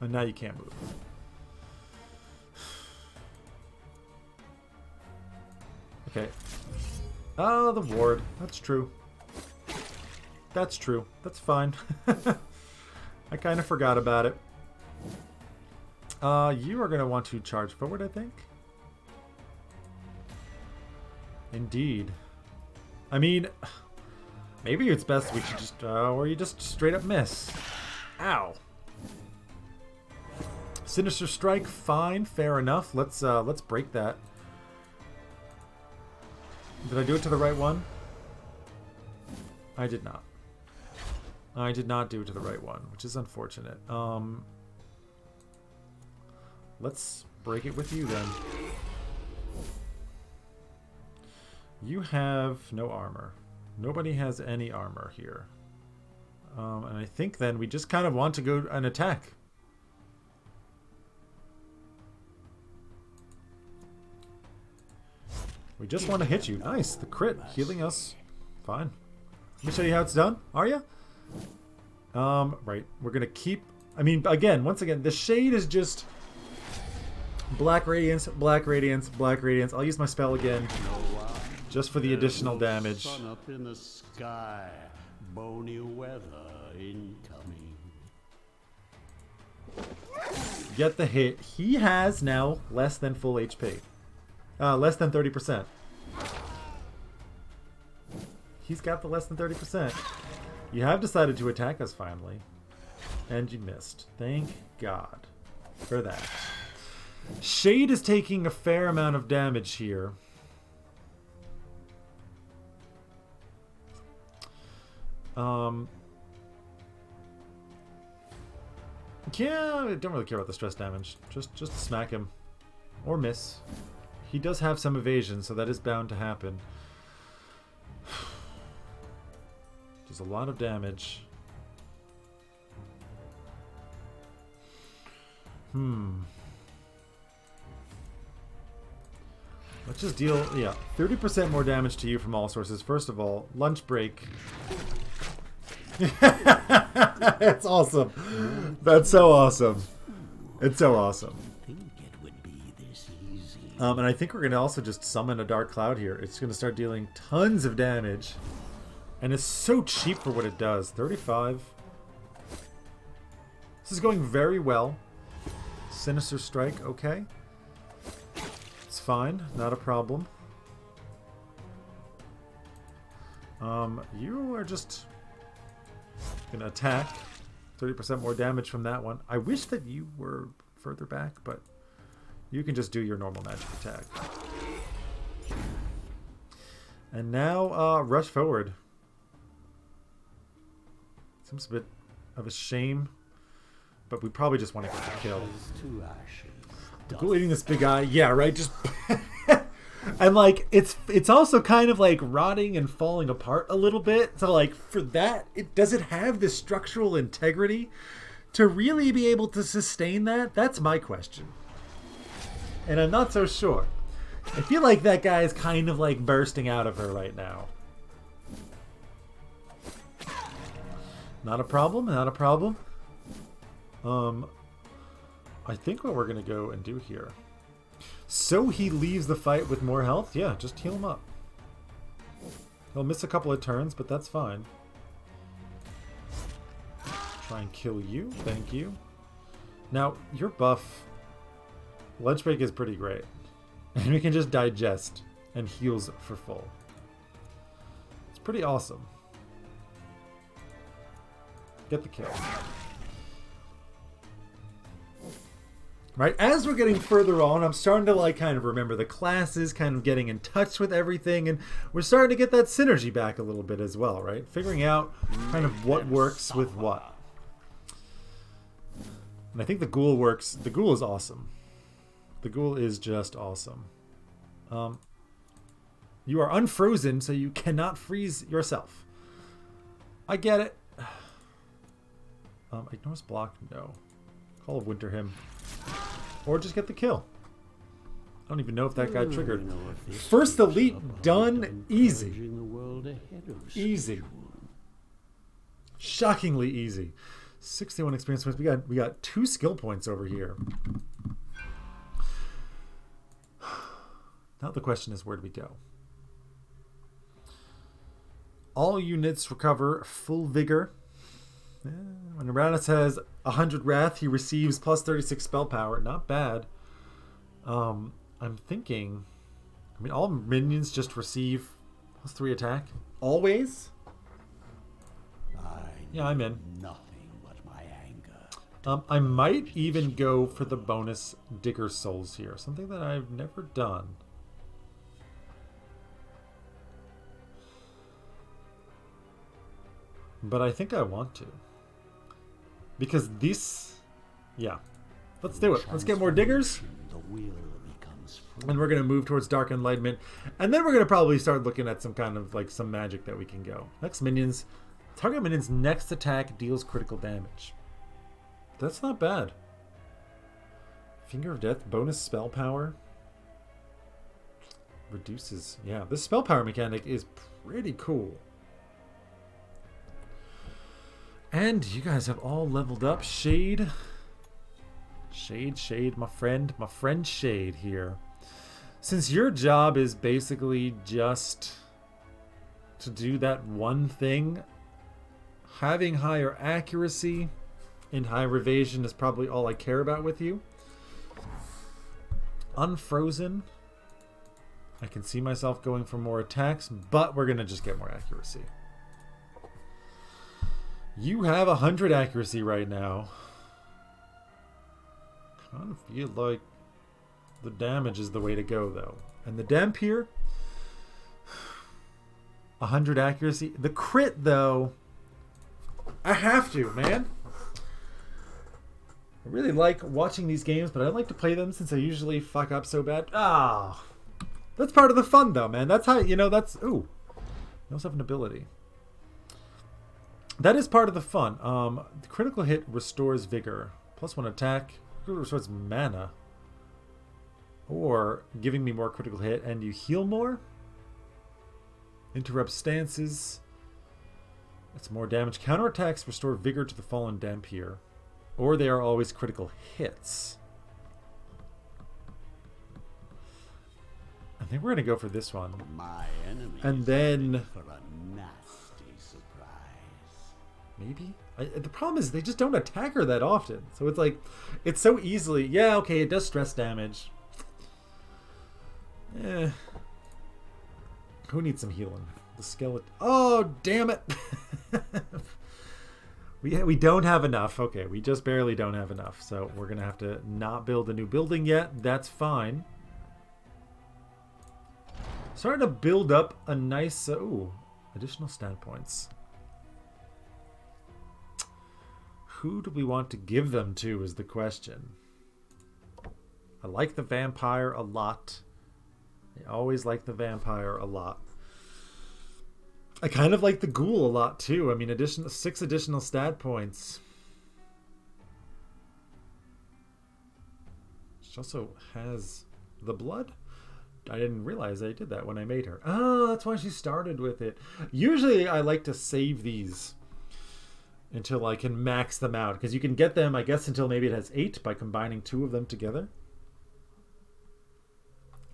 And now you can't move. Okay. Oh, the ward. That's true. That's true. That's fine. I kind of forgot about it. You are going to want to charge forward, I think. Indeed. I mean, maybe it's best we should just, or you just straight up miss. Ow. Sinister Strike, fine, fair enough. Let's break that. Did I do it to the right one? I did not. I did not do it to the right one, which is unfortunate. Let's break it with you then. You have no armor. Nobody has any armor here. And I think then we just kind of want to go and attack. We just want to hit you. Nice, the crit, healing us. Fine. Let me show you how it's done. Are you? Right. We're gonna keep. I mean, again, once again, the Shade is just black radiance, black radiance, black radiance. I'll use my spell again, just for the additional damage. Sun up in the sky, bony weather incoming. Get the hit. He has now less than full HP. Less than 30%. He's got the less than 30%. You have decided to attack us finally. And you missed. Thank God for that. Shade is taking a fair amount of damage here. Yeah, I don't really care about the stress damage. Just smack him. Or miss. He does have some evasion, so that is bound to happen. There's a lot of damage. Let's just deal, yeah, 30% more damage to you from all sources. First of all, lunch break. It's awesome. That's so awesome. It's so awesome. And I think we're going to also just summon a Dark Cloud here. It's going to start dealing tons of damage. And it's so cheap for what it does. 35. This is going very well. Sinister Strike, okay. It's fine, not a problem. You are just going to attack. 30% more damage from that one. I wish that you were further back, but you can just do your normal magic attack. And now, rush forward. Seems a bit of a shame, but we probably just want to get the kill. Cool eating this big eye. Yeah, right? Just and like it's also kind of like rotting and falling apart a little bit. So like for that, does it have the structural integrity to really be able to sustain that? That's my question. And I'm not so sure. I feel like that guy is kind of like bursting out of her right now. Not a problem, not a problem. I think what we're going to go and do here. So he leaves the fight with more health? Yeah, just heal him up. He'll miss a couple of turns, but that's fine. Try and kill you. Thank you. Now, your buff... Ledge Break is pretty great. And we can just digest and heals for full. It's pretty awesome. Get the kill. Right, as we're getting further on, I'm starting to like kind of remember the classes, kind of getting in touch with everything, and we're starting to get that synergy back a little bit as well, right? Figuring out kind of what works with what. And I think the ghoul works. The ghoul is awesome. The ghoul is just awesome. You are unfrozen, so you cannot freeze yourself. I get it. Ignores block? No. Call of Winter him. Or just get the kill. I don't even know if that guy triggered. First elite done. Easy. Easy. Shockingly easy. 61 experience points. We got 2 skill points over here. Now the question is, where do we go? All units recover full vigor. When Iratus has 100 wrath, he receives plus 36 spell power. Not bad. I'm thinking... I mean, all minions just receive plus 3 attack. Always? Yeah, I'm in. Nothing but my anger. I might even go for the bonus Digger Souls here. Something that I've never done. But I think I want to. Because this... Yeah. Let's do it. Let's get more diggers. And we're going to move towards Dark Enlightenment. And then we're going to probably start looking at some kind of, like, some magic that we can go. Next minions. Target minion's next attack deals critical damage. That's not bad. Finger of Death, bonus spell power. Reduces... Yeah, this spell power mechanic is pretty cool. And you guys have all leveled up. Shade. Shade, my friend Shade here. Since your job is basically just to do that one thing, having higher accuracy and higher evasion is probably all I care about with you. Unfrozen. I can see myself going for more attacks, but we're going to just get more accuracy. You have 100 accuracy right now. Kind of feel like the damage is the way to go, though. And the damp here, 100 accuracy. The crit, though, I have to, man. I really like watching these games, but I don't like to play them since I usually fuck up so bad. Ah, that's part of the fun, though, man. That's how, you know, that's... Ooh, you also have an ability. That is part of the fun. The critical hit restores vigor. +1 attack. Critical restores mana. Or giving me more critical hit and you heal more. Interrupt stances. That's more damage. Counterattacks restore vigor to the fallen Dampier. Or they are always critical hits. I think we're going to go for this one. My enemy and then... for a nasty surprise. Maybe? The problem is they just don't attack her that often. So it's like, it's so easily... Yeah, okay, it does stress damage. Who needs some healing? The skeleton... Oh, damn it! We don't have enough. Okay, we just barely don't have enough. So we're going to have to not build a new building yet. That's fine. Starting to build up a nice... ooh, additional stat points. Who do we want to give them to is the question. I like the vampire a lot. I always like the vampire a lot. I kind of like the ghoul a lot too. I mean, 6 additional stat points. She also has the blood. I didn't realize I did that when I made her. Oh, that's why she started with it. Usually I like to save these until I can max them out. Because you can get them, I guess, until maybe it has 8 by combining 2 of them together.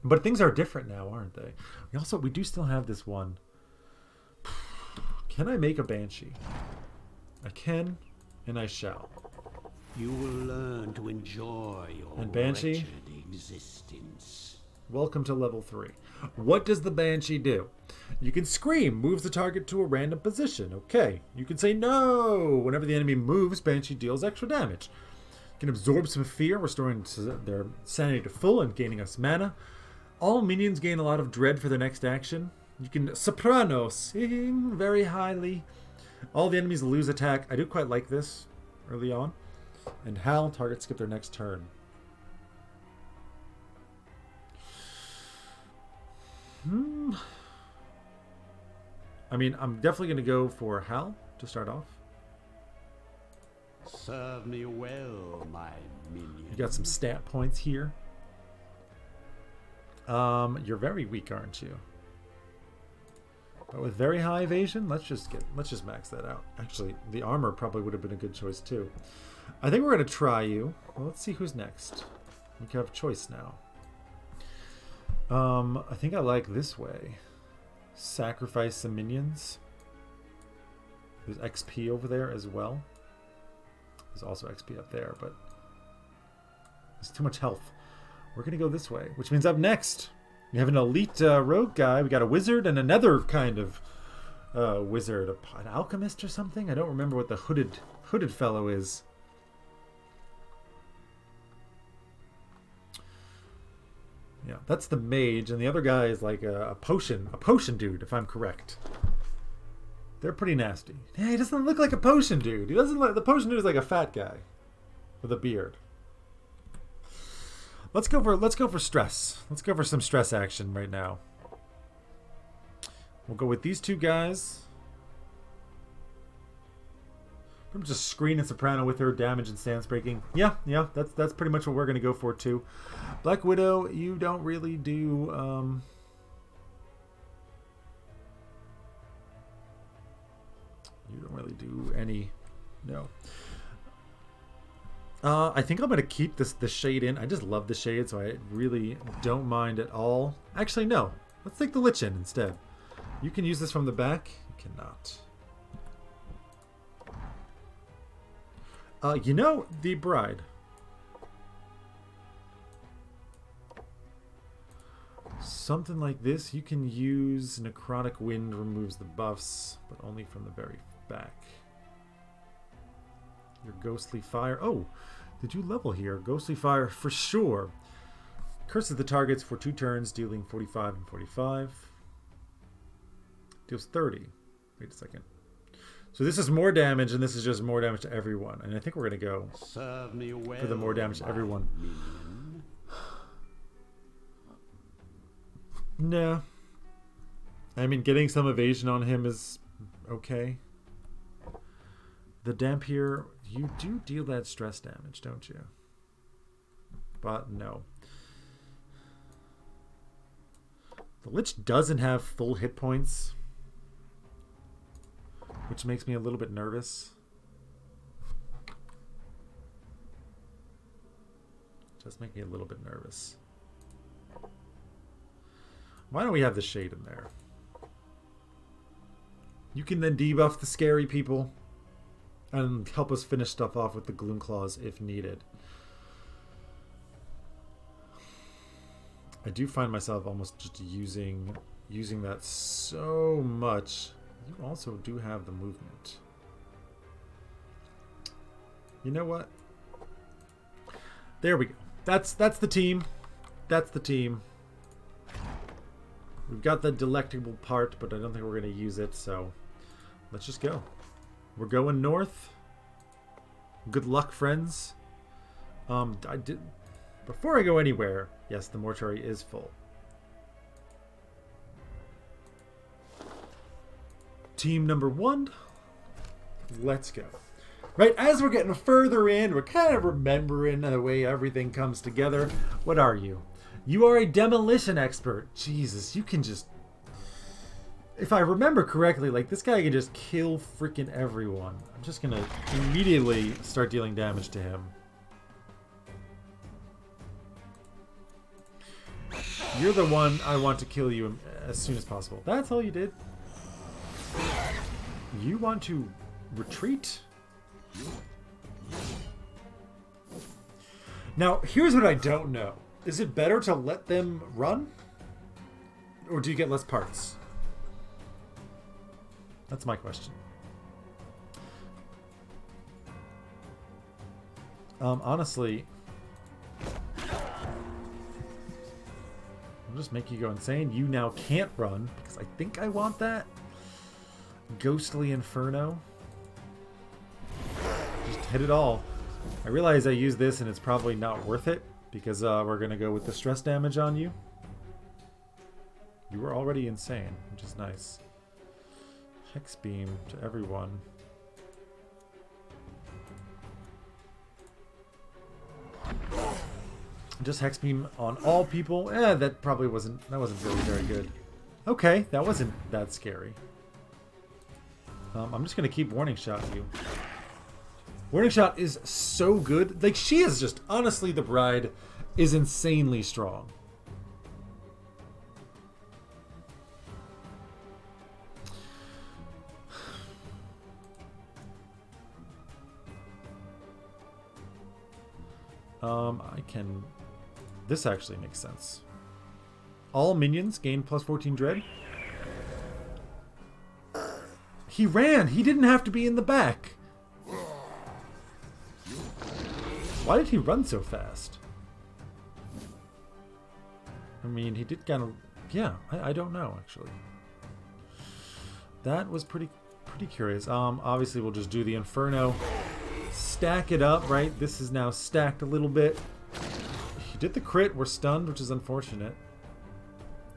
But things are different now, aren't they? We do still have this one. Can I make a Banshee? I can, and I shall. You will learn to enjoy your And Banshee? wretched existence. Welcome to level 3. What does the Banshee do? You can scream, moves the target to a random position. Okay. You can say no. Whenever the enemy moves, Banshee deals extra damage. You can absorb some fear, restoring their sanity to full and gaining us mana. All minions gain a lot of dread for their next action. You can soprano, sing very highly. All the enemies lose attack. I do quite like this early on. And howl, target skip their next turn. I mean, I'm definitely going to go for howl to start off. Serve me well, my minion. You got some stat points here. You're very weak, aren't you? But with very high evasion, let's just max that out. Actually, the armor probably would have been a good choice too. I think we're gonna try you. Well, let's see who's next. We can have a choice now. I think I like this way. Sacrifice some minions. There's XP over there as well. There's also XP up there, but there's too much health. We're going to go this way, which means up next, we have an elite rogue guy. We got a wizard and another kind of wizard. An alchemist or something? I don't remember what the hooded fellow is. Yeah, that's the mage, and the other guy is like a potion dude, if I'm correct. They're pretty nasty. Yeah, he doesn't look like a potion dude. He doesn't look. The potion dude is like a fat guy with a beard. Let's go for stress. Let's go for some stress action right now. We'll go with these two guys. I'm just screen and soprano with her damage and stance breaking. Yeah, that's pretty much what we're gonna go for too. Black Widow, you don't really do any. No. I think I'm gonna keep the shade in. I just love the shade, so I really don't mind at all. Actually, no. Let's take the Lich in instead. You can use this from the back. You cannot. You know, the Bride. Something like this. You can use Necrotic Wind, removes the buffs, but only from the very back. Your Ghostly Fire. Oh, did you level here? Ghostly Fire for sure. Curses the targets for 2 turns, dealing 45 and 45. Deals 30. Wait a second. So this is more damage, and this is just more damage to everyone. And I think we're going to go for the more damage to everyone. Nah. I mean, getting some evasion on him is okay. The Dampier, you do deal that stress damage, don't you? But no. The Lich doesn't have full hit points, which makes me a little bit nervous. Just make me a little bit nervous. Why don't we have the shade in there? You can then debuff the scary people and help us finish stuff off with the Gloom Claws if needed. I do find myself almost just using that so much. You also do have the movement. You know what? There we go. That's the team. That's the team. We've got the delectable part, but I don't think we're going to use it, so let's just go. We're going north. Good luck, friends. Before I go anywhere, yes, the mortuary is full. Team number 1, let's go. Right, as we're getting further in, we're kind of remembering the way everything comes together. What are you? You are a demolition expert. Jesus, you can just... If I remember correctly, like, this guy can just kill freaking everyone. I'm just gonna immediately start dealing damage to him. You're the one I want to kill you as soon as possible. That's all you did? You want to retreat? Now, here's what I don't know. Is it better to let them run? Or do you get less parts? That's my question. Honestly, I'll just make you go insane. You now can't run, because I think I want that. Ghostly Inferno. Just hit it all. I realize I use this and it's probably not worth it, because we're going to go with the stress damage on you. You were already insane, which is nice. Hex Beam to everyone. Just Hex Beam on all people. That probably wasn't really very good. Okay, that wasn't that scary. I'm just gonna keep Warning Shot you. Warning Shot is so good. Like, she is just, honestly, the bride is insanely strong. I can... This actually makes sense. All minions gain plus 14 dread. He ran! He didn't have to be in the back! Why did he run so fast? I mean, he did kind of... Yeah, I don't know, actually. That was pretty curious. Obviously, we'll just do the Inferno. Stack it up, right? This is now stacked a little bit. He did the crit. We're stunned, which is unfortunate.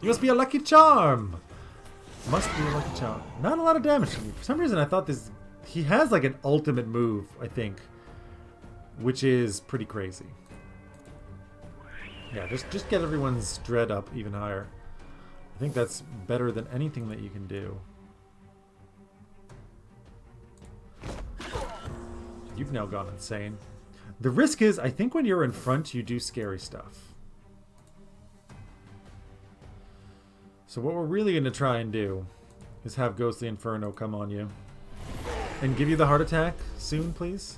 You must be a lucky charm! Must be a lucky charm. Not a lot of damage. For some reason, I thought this... He has, like, an ultimate move, I think. Which is pretty crazy. Yeah, just get everyone's dread up even higher. I think that's better than anything that you can do. You've now gone insane. The risk is, I think when you're in front, you do scary stuff. So what we're really going to try and do is have Ghostly Inferno come on you. And give you the heart attack soon, please.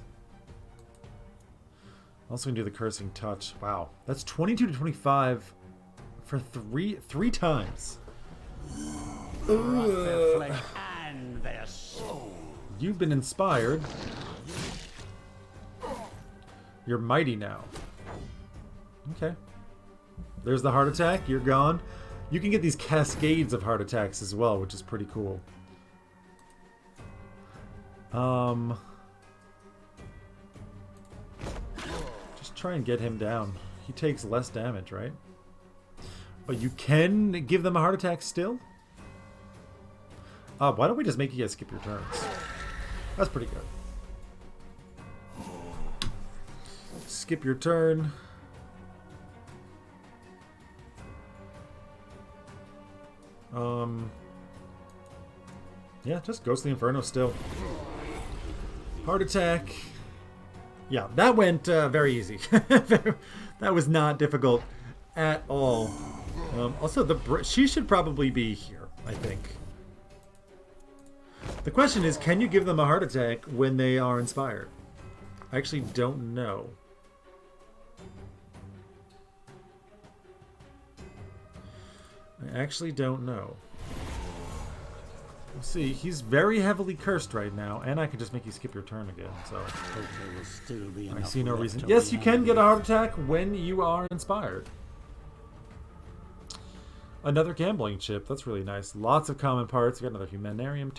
Also going to do the Cursing Touch. Wow. That's 22 to 25 for three times. Their flesh and their soul. You've been inspired. You're mighty now. Okay. There's the heart attack. You're gone. You can get these cascades of heart attacks as well, which is pretty cool. Just try and get him down. He takes less damage, right? But you can give them a heart attack still? Why don't we just make you guys skip your turns? That's pretty good. Skip your turn. Yeah, just Ghostly Inferno still. Heart attack. Yeah, that went very easy. That was not difficult at all. Also, she should probably be here, I think. The question is, can you give them a heart attack when they are inspired? I actually don't know. I actually don't know. We'll see. He's very heavily cursed right now, and I can just make you skip your turn again, so... I see no reason. Yes, you can get a heart attack when you are inspired. Another gambling chip. That's really nice. Lots of common parts. We got another Humanarium token.